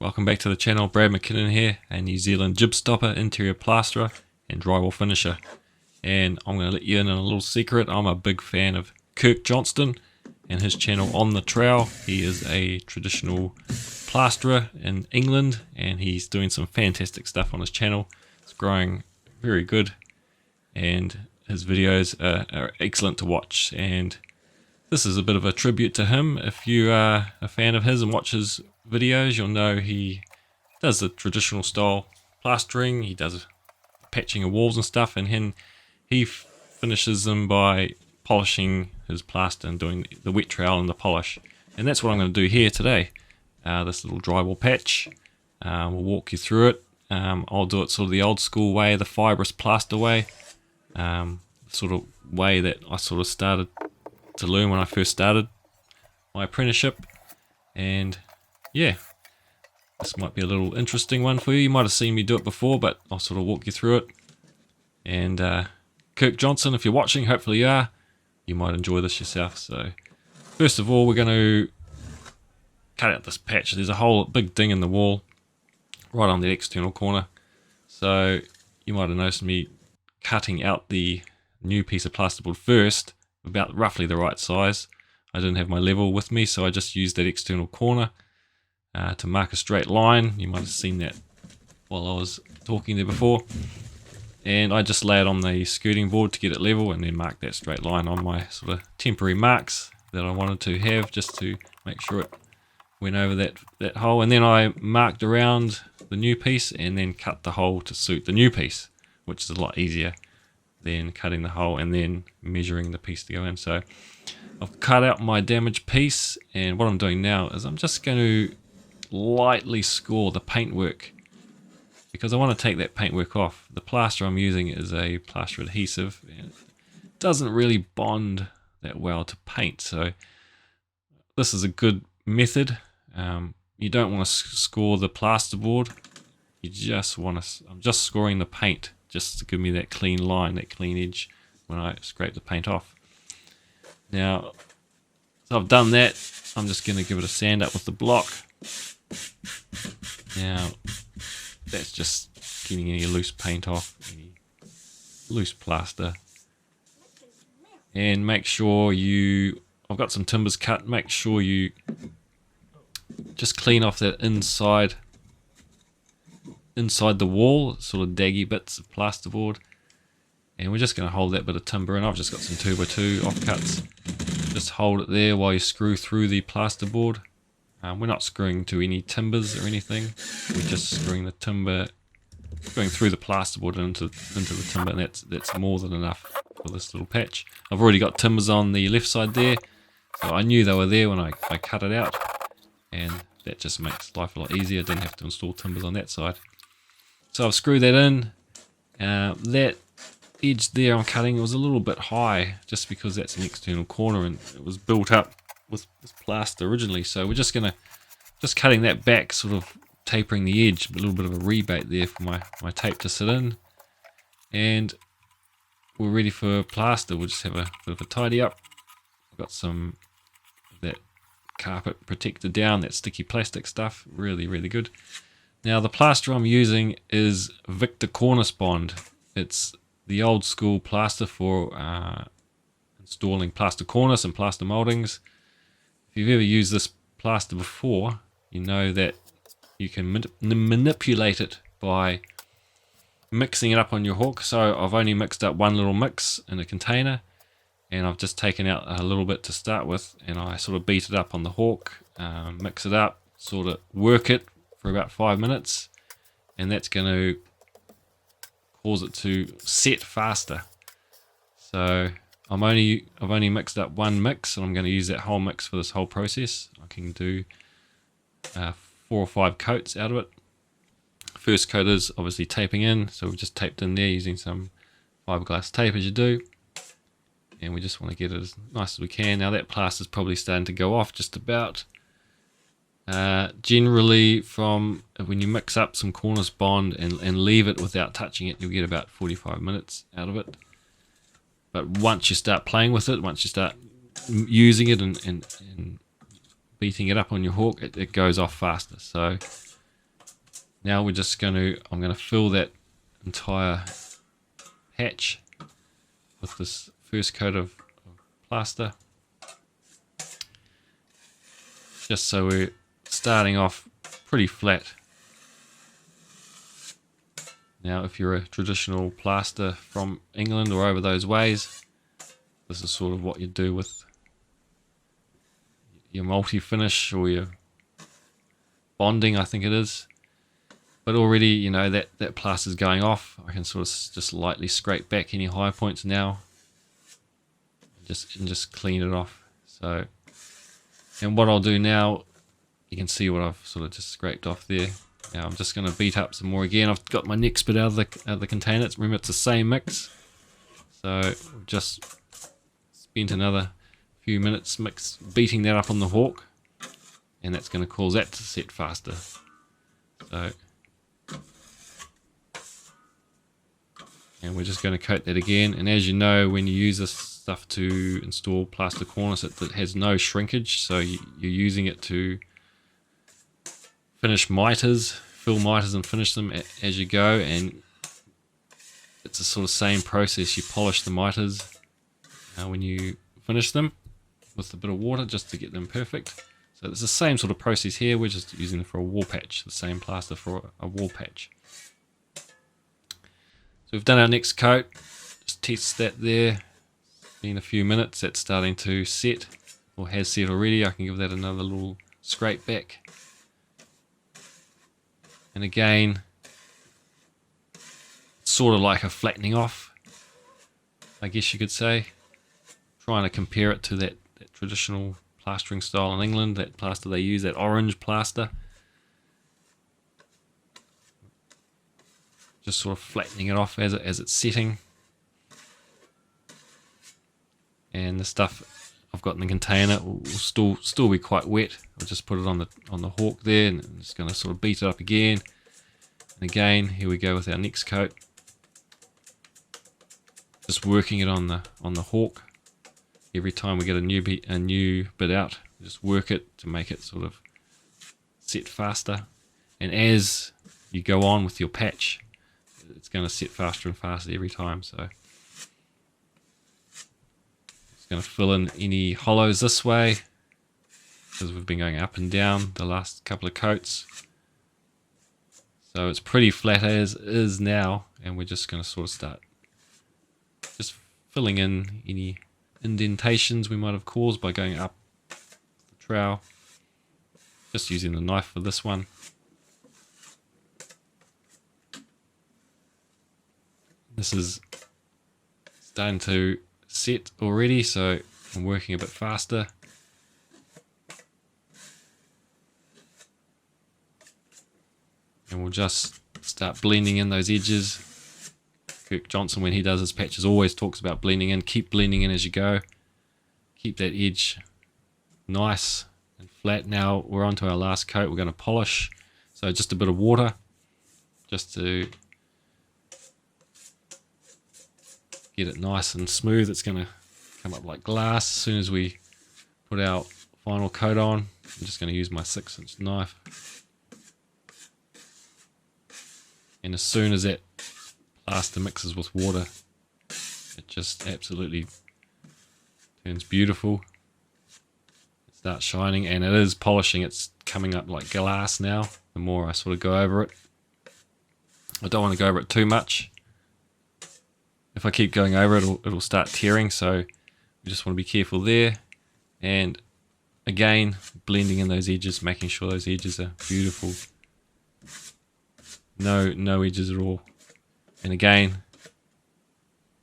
Welcome back to the channel. Brad McKinnon here, a New Zealand jib stopper, interior plasterer and drywall finisher. And I'm going to let you in on a little secret. I'm a big fan of Kirk Johnston and his channel On The Trowel. He is a traditional plasterer in England and he's doing some fantastic stuff on his channel. It's growing very good and his videos are excellent to watch. And this is a bit of a tribute to him. If you are a fan of his and watch his videos, you'll know he does the traditional style plastering. He does patching of walls and stuff, and he finishes them by polishing his plaster and doing the wet trowel and the polish. And that's what I'm going to do here today. This little drywall patch. We'll walk you through it. I'll do it sort of the old school way, the fibrous plaster way, sort of way that I sort of started to learn when I first started my apprenticeship. And yeah, this might be a little interesting one for you. You might have seen me do it before, but I'll sort of walk you through it. And Kirk Johnson, if you're watching, hopefully you are, you might enjoy this yourself. So first of all, we're going to cut out this patch. There's a whole big ding in the wall right on the external corner. So you might have noticed me cutting out the new piece of plasterboard first, about roughly the right size. I didn't have my level with me, so I just used that external corner to mark a straight line. You might have seen that while I was talking there before. And I just lay it on the skirting board to get it level and then mark that straight line on my sort of temporary marks that I wanted to have, just to make sure it went over that hole. And then I marked around the new piece and then cut the hole to suit the new piece, which is a lot easier than cutting the hole and then measuring the piece to go in. So I've cut out my damaged piece, and what I'm doing now is I'm just going to lightly score the paintwork, because I want to take that paintwork off. The plaster I'm using is a plaster adhesive and it doesn't really bond that well to paint, so this is a good method. You don't want to score the plasterboard, you just want to, I'm just scoring the paint just to give me that clean line, that clean edge when I scrape the paint off. Now, so I've done that, I'm just going to give it a sand up with the block. Now, that's just getting any loose paint off, any loose plaster. And make sure I've got some timbers cut, make sure you just clean off that inside the wall, sort of daggy bits of plasterboard. And we're just going to hold that bit of timber in. I've just got some 2x2 offcuts. Just hold it there while you screw through the plasterboard. We're not screwing to any timbers or anything. We're just screwing the timber, going through the plasterboard into the timber, and that's more than enough for this little patch. I've already got timbers on the left side there, so I knew they were there when I cut it out, and that just makes life a lot easier. I didn't have to install timbers on that side. So I've screwed that in. That edge there I'm cutting, it was a little bit high just because that's an external corner and it was built up with plaster originally. So we're just cutting that back, sort of tapering the edge, a little bit of a rebate there for my tape to sit in, and we're ready for plaster. We'll just have a bit of a tidy up. I've got some of that carpet protector down, that sticky plastic stuff, really good. Now the plaster I'm using is Victor Cornice Bond. It's the old school plaster for installing plaster cornice and plaster moldings. If you've ever used this plaster before, you know that you can manipulate it by mixing it up on your hook. So I've only mixed up one little mix in a container, and I've just taken out a little bit to start with, and I sort of beat it up on the hook, mix it up, sort of work it for about 5 minutes, and that's going to cause it to set faster. So I've only mixed up one mix, and I'm going to use that whole mix for this whole process. I can do 4 or 5 coats out of it. First coat is obviously taping in, so we've just taped in there using some fiberglass tape as you do, and we just want to get it as nice as we can. Now that plaster's probably starting to go off just about. Generally, from when you mix up some cornice bond and leave it without touching it, you'll get about 45 minutes out of it. But once you start playing with it, once you start using it and beating it up on your hook, it goes off faster. So Now I'm going to fill that entire patch with this first coat of plaster, just so we're starting off pretty flat. Now if you're a traditional plaster from England or over those ways, this is sort of what you do with your multi-finish or your bonding, I think it is. But already, you know, that plaster's going off. I can sort of just lightly scrape back any high points now, just clean it off. So, and what I'll do now, you can see what I've sort of just scraped off there. Now I'm just going to beat up some more again. I've got my next bit out of the container. Remember, it's the same mix. So just spent another few minutes beating that up on the hawk, and that's going to cause that to set faster. So, and we're just going to coat that again. And as you know, when you use this stuff to install plaster cornice, it has no shrinkage, so you're using it to finish miters, fill miters and finish them as you go. And it's the sort of same process. You polish the miters when you finish them with a bit of water just to get them perfect. So it's the same sort of process here. We're just using it for a wall patch, the same plaster for a wall patch. So we've done our next coat. Just test that there. Been a few minutes. That's starting to set, or has set already. I can give that another little scrape back. And again, it's sort of like a flattening off, I guess you could say. Trying to compare it to that traditional plastering style in England, that plaster they use, that orange plaster. Just sort of flattening it off as it's setting. And the stuff I've got in the container will still be quite wet. I'll just put it on the hawk there, and I'm just going to sort of beat it up again. And again, here we go with our next coat. Just working it on the hawk. Every time we get a new bit out, just work it to make it sort of set faster. And as you go on with your patch, it's going to set faster and faster every time. So it's going to fill in any hollows this way, because we've been going up and down the last couple of coats. So it's pretty flat as is now, and we're just going to sort of start just filling in any indentations we might have caused by going up the trowel. Just using the knife for this one. This is starting to set already, so I'm working a bit faster. And we'll just start blending in those edges. Kirk Johnson, when he does his patches, always talks about blending in. Keep blending in as you go. Keep that edge nice and flat. Now we're on to our last coat. We're going to polish. So just a bit of water, just to get it nice and smooth. It's going to come up like glass as soon as we put our final coat on. I'm just going to use my 6-inch knife. And as soon as that plaster mixes with water, it just absolutely turns beautiful. It starts shining, and it is polishing. It's coming up like glass now, the more I sort of go over it. I don't want to go over it too much. If I keep going over it, it'll start tearing, so we just want to be careful there. And again, blending in those edges, making sure those edges are beautiful. No edges at all. And again,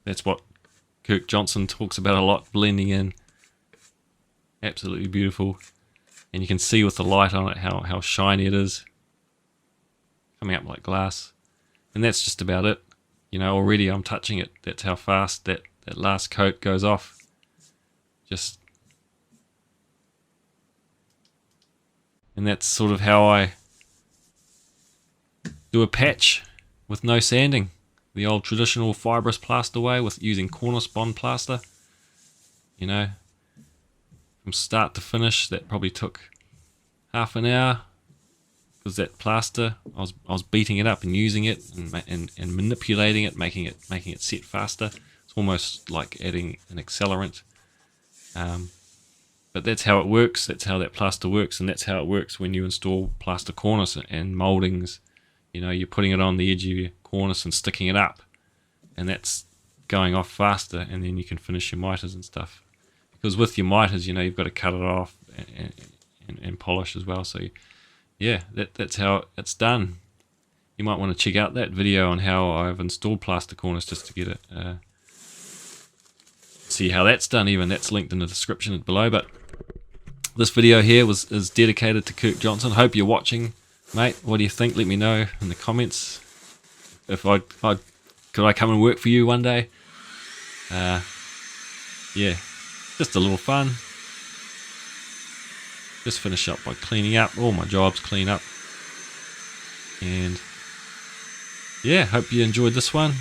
that's what Kirk Johnson talks about a lot, blending in. Absolutely beautiful. And you can see with the light on it how shiny it is. Coming up like glass. And that's just about it. You know, already I'm touching it. That's how fast that last coat goes off. And that's sort of how I do a patch with no sanding. The old traditional fibrous plaster way, with using cornice bond plaster. You know, from start to finish, that probably took half an hour, because that plaster, I was beating it up and using it and manipulating it, making it set faster. It's almost like adding an accelerant. But that's how it works. That's how that plaster works, and that's how it works when you install plaster cornice and moldings. You know, you're putting it on the edge of your cornice and sticking it up, and that's going off faster, and then you can finish your miters and stuff. Because with your miters, you know, you've got to cut it off and polish as well. So yeah, that's how it's done. You might want to check out that video on how I've installed plaster cornice just to get it, see how that's done. Even that's linked in the description below. But this video here is dedicated to Kirk Johnson. Hope you're watching, mate. What do you think? Let me know in the comments. If could I come and work for you one day? Yeah, just a little fun. Just finish up by cleaning up. All my jobs clean up. And yeah, hope you enjoyed this one.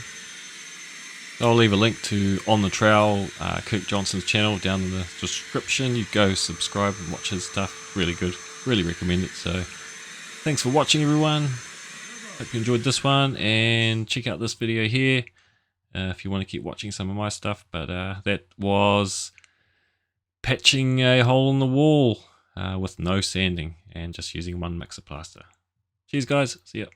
I'll leave a link to On The Trowel, Kirk Johnson's channel, down in the description. You go subscribe and watch his stuff. Really good. Really recommend it. So thanks for watching, everyone. Hope you enjoyed this one, and check out this video here if you want to keep watching some of my stuff. But that was patching a hole in the wall with no sanding and just using one mix of plaster. Cheers, guys. See ya.